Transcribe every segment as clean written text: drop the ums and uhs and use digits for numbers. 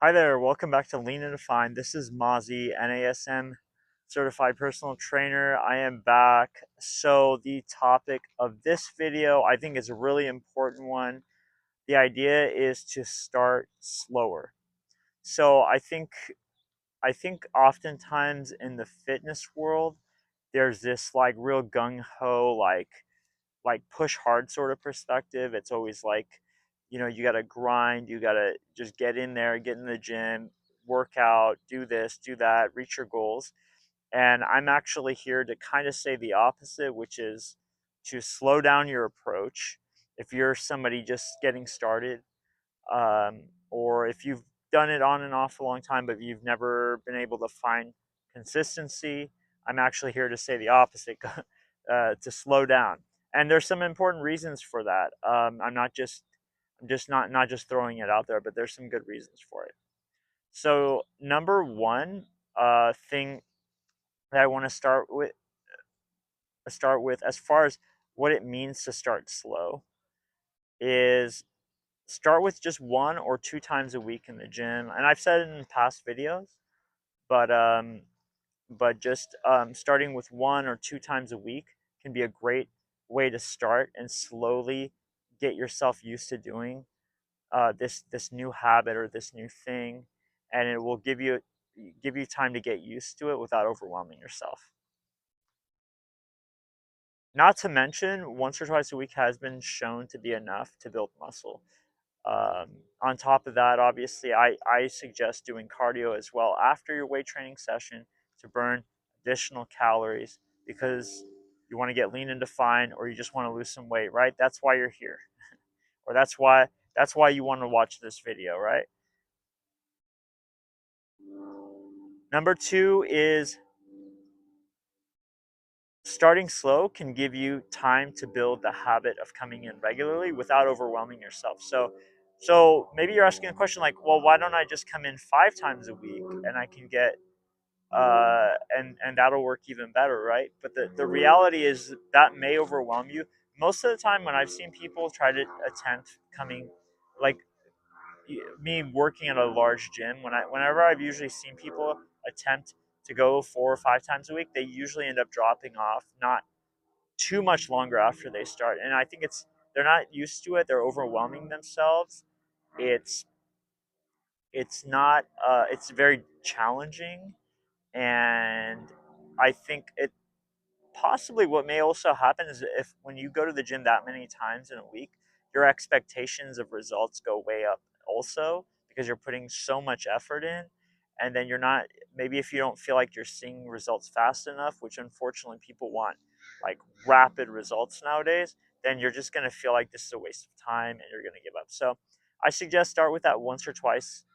Hi there, welcome back to Lean and Define. This is Mozzie, NASM certified personal trainer. I am back. So, the topic of this video I think is a really important one. The idea is to start slower. So, I think oftentimes in the fitness world there's this like real gung ho like push hard sort of perspective. It's always like, you got to grind, you got to just get in there, get in the gym, work out, do this, do that, reach your goals. And I'm actually here to kind of say the opposite, which is to slow down your approach. If you're somebody just getting started, or if you've done it on and off a long time, but you've never been able to find consistency, I'm actually here to say the opposite, to slow down. And there's some important reasons for that. I'm just not just throwing it out there, but there's some good reasons for it. So number one thing that I want to start with as far as what it means to start slow is start with just 1 or 2 times a week in the gym. And I've said it in past videos, but just starting with 1 or 2 times a week can be a great way to start and slowly get yourself used to doing this new habit or this new thing, and it will give you time to get used to it without overwhelming yourself. Not to mention, once or twice a week has been shown to be enough to build muscle. On top of that, obviously, I suggest doing cardio as well after your weight training session to burn additional calories because you want to get lean and defined, or you just want to lose some weight, right? That's why you're here, or that's why you want to watch this video, right? Number two is starting slow can give you time to build the habit of coming in regularly without overwhelming yourself. So maybe you're asking a question like, well, why don't I just come in 5 times a week and I can get and that'll work even better, right? But the reality is that may overwhelm you. Most of the time, when I've seen people try to attempt coming, like me working at a large gym, whenever I've usually seen people attempt to go 4 or 5 times a week, they usually end up dropping off not too much longer after they start. And I think they're not used to it. They're overwhelming themselves. It's it's not it's very challenging, and I think it possibly what may also happen is if when you go to the gym that many times in a week, your expectations of results go way up also because you're putting so much effort in, and then you're not, maybe if you don't feel like you're seeing results fast enough, which unfortunately people want like rapid results nowadays, then you're just going to feel like this is a waste of time and you're going to give up. So I suggest start with that once or twice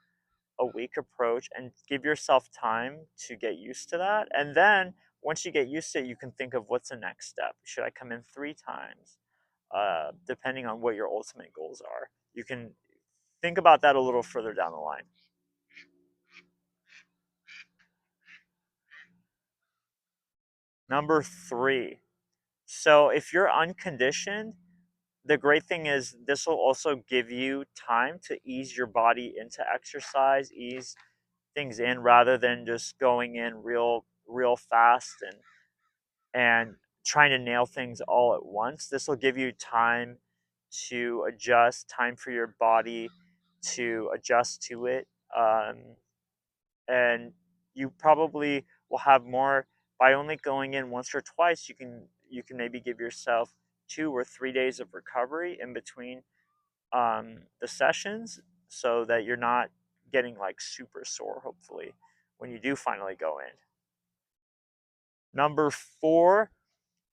a week approach and give yourself time to get used to that. And then once you get used to it, you can think of what's the next step. Should I come in 3 times? Depending on what your ultimate goals are. You can think about that a little further down the line. Number three. So if you're unconditioned, the great thing is this will also give you time to ease your body into exercise, ease things in rather than just going in real fast and trying to nail things all at once. This will give you time to adjust, time for your body to adjust to it. And you probably will have more by only going in once or twice. You can maybe give yourself 2 or 3 days of recovery in between the sessions so that you're not getting like super sore, hopefully, when you do finally go in. Number four,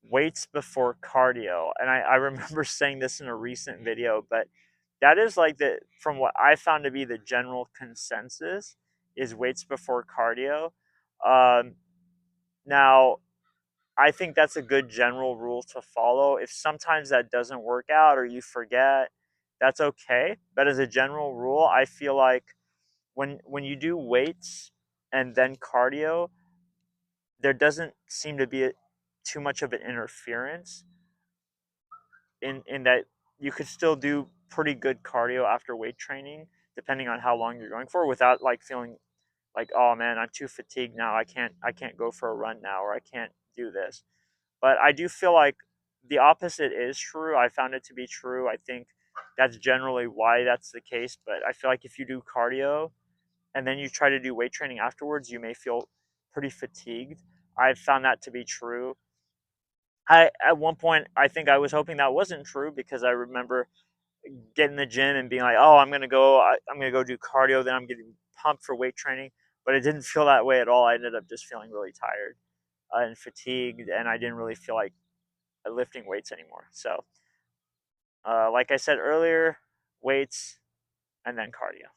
weights before cardio. And I remember saying this in a recent video, but that is like from what I found to be the general consensus is weights before cardio. Um, Now, I think that's a good general rule to follow. If sometimes that doesn't work out or you forget, that's okay. But as a general rule, I feel like when you do weights and then cardio, there doesn't seem to be too much of an interference in that you could still do pretty good cardio after weight training depending on how long you're going for, without like feeling like, oh man, I'm too fatigued now. I can't go for a run now, or I can't do this. But I do feel like the opposite is true. I found it to be true. I think that's generally why that's the case. But I feel like if you do cardio and then you try to do weight training afterwards, you may feel pretty fatigued. I've found that to be true. I At one point I think I was hoping that wasn't true, because I remember getting in the gym and being like, "Oh, I'm gonna go do cardio, then I'm getting pumped for weight training." But it didn't feel that way at all. I ended up just feeling really tired and fatigued, and I didn't really feel like lifting weights anymore. So, like I said earlier, weights and then cardio.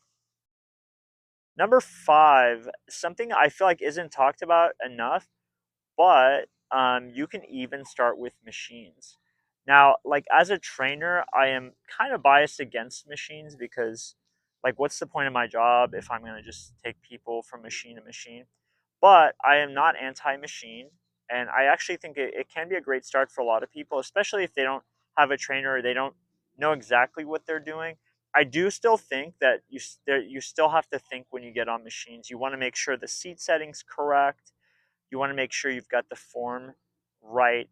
Number five, something I feel like isn't talked about enough, but you can even start with machines. Now, like as a trainer, I am kind of biased against machines because, like, what's the point of my job if I'm going to just take people from machine to machine? But I am not anti machine, and I actually think it can be a great start for a lot of people, especially if they don't have a trainer or they don't know exactly what they're doing. I do still think that you still have to think when you get on machines. You want to make sure the seat setting's correct. You want to make sure you've got the form right.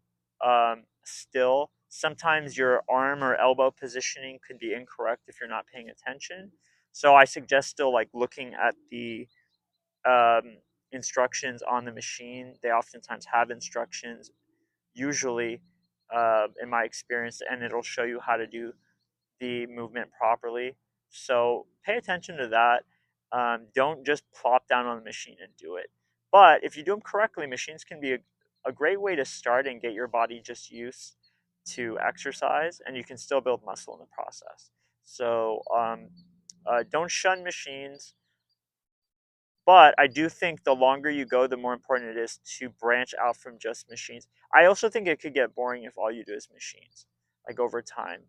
Still, sometimes your arm or elbow positioning could be incorrect if you're not paying attention. So I suggest still like looking at the instructions on the machine. They oftentimes have instructions, usually, in my experience, and it'll show you how to do the movement properly. So pay attention to that. Don't just plop down on the machine and do it. But if you do them correctly, machines can be a great way to start and get your body just used to exercise, and you can still build muscle in the process. So don't shun machines. But I do think the longer you go, the more important it is to branch out from just machines. I also think it could get boring if all you do is machines, like over time.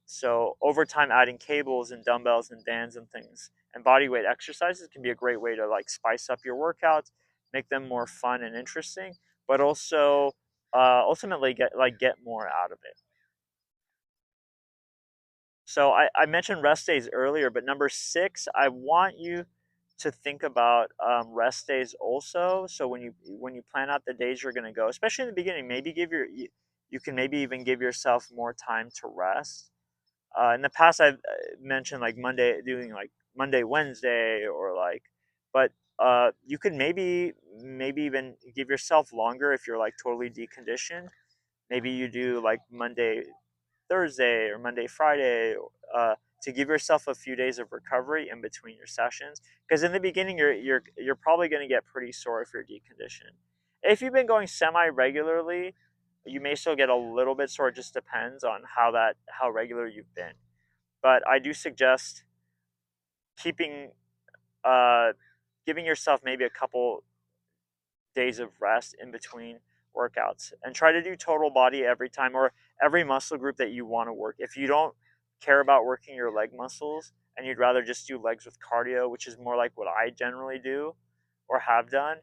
So over time, adding cables and dumbbells and bands and things and body weight exercises can be a great way to like spice up your workouts, make them more fun and interesting, but also ultimately get more out of it. So I mentioned rest days earlier, but number six, I want you to think about rest days also. So when you plan out the days you're going to go, especially in the beginning, maybe you can maybe even give yourself more time to rest. In the past, I've mentioned like doing like Monday, Wednesday, or like, but you could maybe even give yourself longer if you're like totally deconditioned. Maybe you do like Monday, Thursday, or Monday, Friday, uh, to give yourself a few days of recovery in between your sessions. Because in the beginning, you're probably going to get pretty sore if you're deconditioned. If you've been going semi regularly, you may still get a little bit sore. It just depends on how regular you've been. But I do suggest keeping uh, giving yourself maybe a couple days of rest in between workouts, and try to do total body every time, or every muscle group that you want to work. If you don't care about working your leg muscles and you'd rather just do legs with cardio, which is more like what I generally do or have done,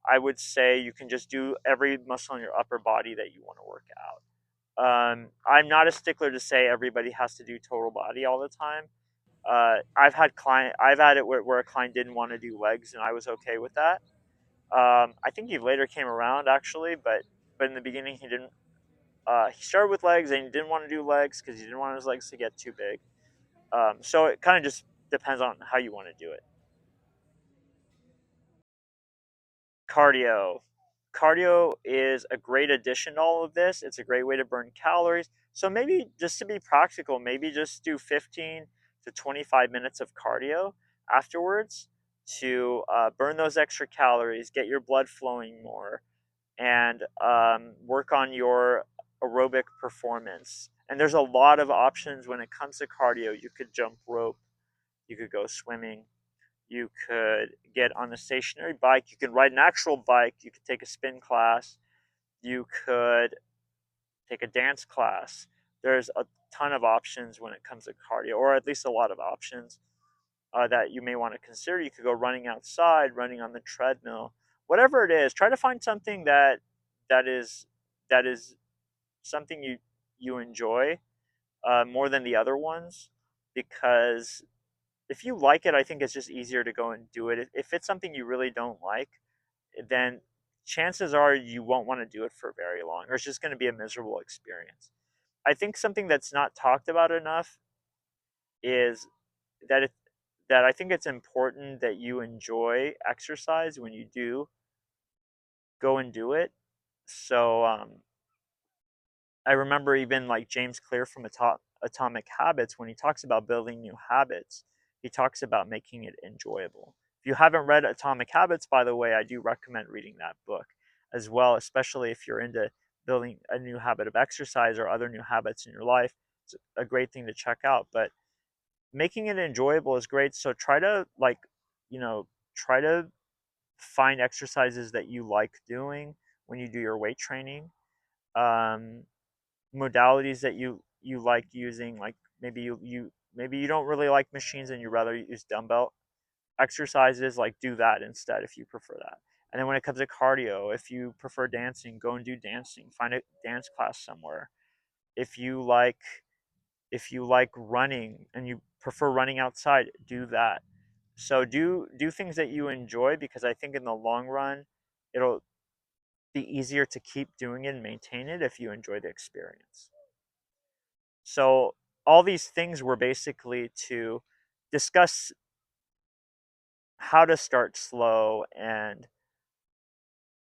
I would say you can just do every muscle in your upper body that you want to work out. I'm not a stickler to say everybody has to do total body all the time. I've had it where a client didn't want to do legs, and I was okay with that. I think he later came around actually, but in the beginning he didn't. He started with legs and he didn't want to do legs because he didn't want his legs to get too big. So it kind of just depends on how you want to do it. Cardio. Cardio is a great addition to all of this. It's a great way to burn calories. So maybe just to be practical, maybe just do 15 to 25 minutes of cardio afterwards to burn those extra calories, get your blood flowing more, and work on your aerobic performance. And there's a lot of options when it comes to cardio. You could jump rope, you could go swimming, you could get on a stationary bike, you could ride an actual bike, you could take a spin class, you could take a dance class. There's a ton of options when it comes to cardio, or at least a lot of options that you may want to consider. You could go running outside, running on the treadmill, whatever it is. Try to find something that is that is something you enjoy more than the other ones, because if you like it, I think it's just easier to go and do it. If it's something you really don't like, then chances are you won't want to do it for very long, or it's just going to be a miserable experience. I think something that's not talked about enough is that that I think it's important that you enjoy exercise when you do go and do it. So I remember even like James Clear from Atomic Habits, when he talks about building new habits, he talks about making it enjoyable. If you haven't read Atomic Habits, by the way, I do recommend reading that book as well, especially if you're into building a new habit of exercise or other new habits in your life. It's a great thing to check out. But making it enjoyable is great. So try to try to find exercises that you like doing when you do your weight training. Um, Modalities that you like using, like maybe you don't really like machines and you rather use dumbbell exercises, like do that instead if you prefer that. And then when it comes to cardio, if you prefer dancing, go and do dancing, find a dance class somewhere. If you like if you like running and you prefer running outside, do that. So do things that you enjoy, because I think in the long run it'll be easier to keep doing it and maintain it if you enjoy the experience. So all these things were basically to discuss how to start slow and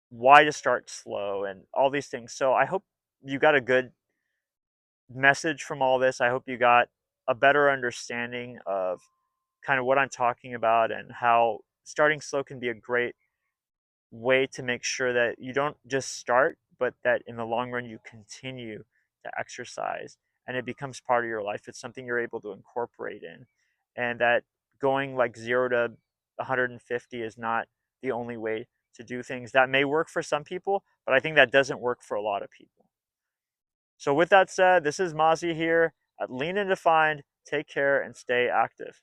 why to start slow and all these things. So I hope you got a good message from all this. I hope you got a better understanding of kind of what I'm talking about and how starting slow can be a great way to make sure that you don't just start, but that in the long run you continue to exercise and it becomes part of your life. It's something you're able to incorporate in, and that going like 0 to 150 is not the only way to do things. That may work for some people, but I think that doesn't work for a lot of people. So, with that said, this is Mazi here at Lean and Defined. Take care and stay active.